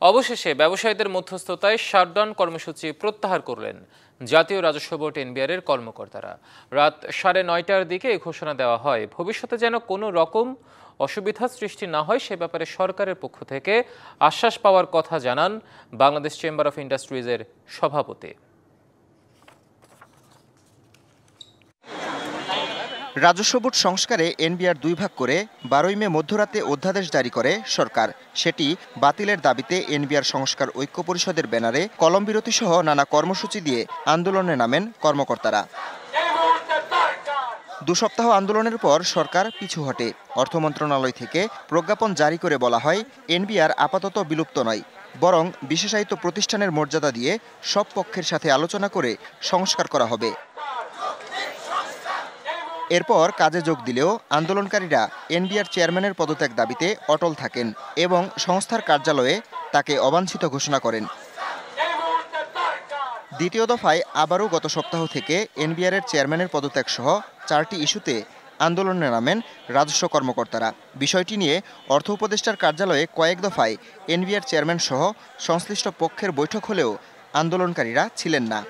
অবশেষে ব্যবসায়ীদের মধ্যস্থতায় শাটডাউন কর্মসূচি প্রত্যাহার করলেন জাতীয় রাজস্ব বোর্ড এনবিআর-এর কর্মকর্তারা। রাত 9:30টার দিকে এই ঘোষণা দেওয়া হয়। ভবিষ্যতে যেন কোনো রকম অসুবিধা সৃষ্টি না হয় সে ব্যাপারে সরকারের পক্ষ থেকে আশ্বাস পাওয়ার কথা জানান বাংলাদেশ চেম্বার অফ ইন্ডাস্ট্রিজের সভাপতি। রাজস্ব বোর্ড সংস্কারে এনবিআর 2 ভাগ করে 12ই মে মধ্যরাতে অধ্যাদেশ জারি করে সরকার। সেটি বাতিলের দাবিতে এনবিআর সংস্কার ঐক্য পরিষদের ব্যানারে কলমবিরতি সহ নানা কর্মসূচি দিয়ে আন্দোলনে নামেন কর্মকর্তারা। 2 সপ্তাহ আন্দোলনের পর সরকার পিছু হটে। অর্থ মন্ত্রণালয় থেকে প্রজ্ঞাপন জারি করে বলা হয়, এনবিআর আপাতত বিলুপ্ত নয়, বরং বিশেষায়িত প্রতিষ্ঠানের মর্যাদা দিয়ে সব পক্ষের সাথে আলোচনা করে সংস্কার করা হবে। এরপর কাজে যোগ দিলেও আন্দোলনকারীরা এনবিআর চেয়ারম্যানের পদত্যাগ দাবিতে অটল থাকেন এবং সংস্থার কার্যালয়ে তাকে অবাঞ্ছিত ঘোষণা করেন। দ্বিতীয় দফায় আবারও গত সপ্তাহ থেকে এনবিআর-এর চেয়ারম্যানের পদত্যাগ সহ 4টি ইস্যুতে আন্দোলনে নামেন রাজস্ব কর্মকর্তারা। বিষয়টি নিয়ে অর্থ উপদেষ্টার কার্যালয়ে কয়েক দফায় এনবিআর চেয়ারম্যান সহ সংশ্লিষ্ট পক্ষের বৈঠক হলেও আন্দোলনকারীরা ছিলেন না।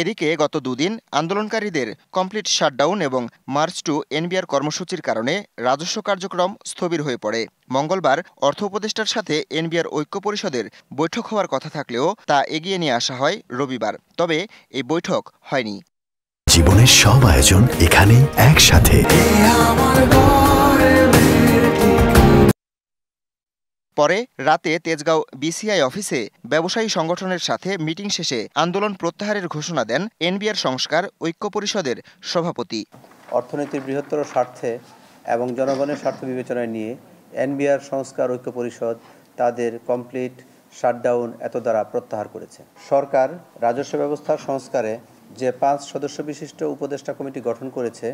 এদিকে গত 2 দিন আন্দোলনকারীদের কমপ্লিট শাটডাউন এবং মার্চ টু এনবিআর কর্মসূচির কারণে রাজস্ব কার্যক্রম স্থবির হয়ে পড়ে। মঙ্গলবার অর্থ উপদেষ্টার সাথে এনবিআর ঐক্য পরিষদের বৈঠক হওয়ার কথা থাকলেও তা এগিয়ে নিয়ে আসা হয় রবিবার। তবে এই বৈঠক হয়নি। জীবনের সব আয়োজন এখানে একসাথে। পরে রাতে তেজগাঁও বিসিআই অফিসে ব্যবসায়ী সংগঠনের সাথে মিটিং শেষে আন্দোলন প্রত্যাহারের ঘোষণা দেন এনবিআর সংস্কার ঐক্য পরিষদের সভাপতি। অর্থনীতির বৃহত্তর স্বার্থে এবং জনগণের স্বার্থ বিবেচনায় নিয়ে এনবিআর সংস্কার ঐক্য পরিষদ তাদের কমপ্লিট শাটডাউন এত দ্বারা প্রত্যাহার করেছে। সরকার রাজস্ব ব্যবস্থার সংস্কারে যে 5 সদস্য বিশিষ্ট উপদেষ্টা কমিটি গঠন করেছে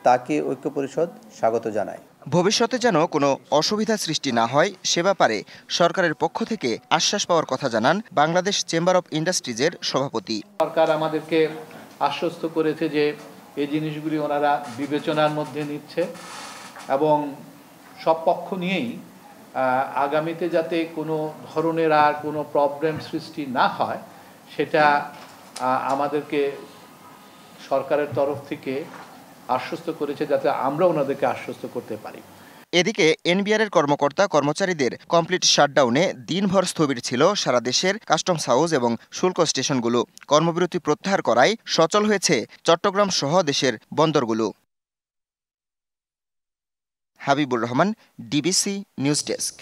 তাকে ঐক্য পরিষদ স্বাগত জানায়। ভবিষ্যতে যেন কোনো অসুবিধা সৃষ্টি না হয় সে ব্যাপারে সরকারের পক্ষ থেকে আশ্বাস পাওয়ার কথা জানান বাংলাদেশ চেম্বার অফ ইন্ডাস্ট্রিজের সভাপতি। সরকার আমাদেরকে আশ্বস্ত করেছে যে এই জিনিসগুলি ওনারা বিবেচনার মধ্যে নিচ্ছে এবং সব পক্ষ নিয়েই আগামীতে যাতে কোনো ধরনের আর কোনো প্রবলেম সৃষ্টি না হয় সেটা আমাদেরকে সরকারের তরফ থেকে আশ্বস্ত করেছে, যাতে আমরা ওনাদেরকে আশ্বস্ত করতে পারি। এদিকে এনবিআর-এর কর্মকর্তা কর্মচারীদের কমপ্লিট শাটডাউনে দিনভর স্থবির ছিল সারা দেশের কাস্টমস হাউস এবং শুল্ক স্টেশনগুলো। কর্মবিরতি প্রত্যাহার করায় সচল হয়েছে চট্টগ্রাম সহ দেশের বন্দরগুলো। Habibur Rahman, DBC news desk.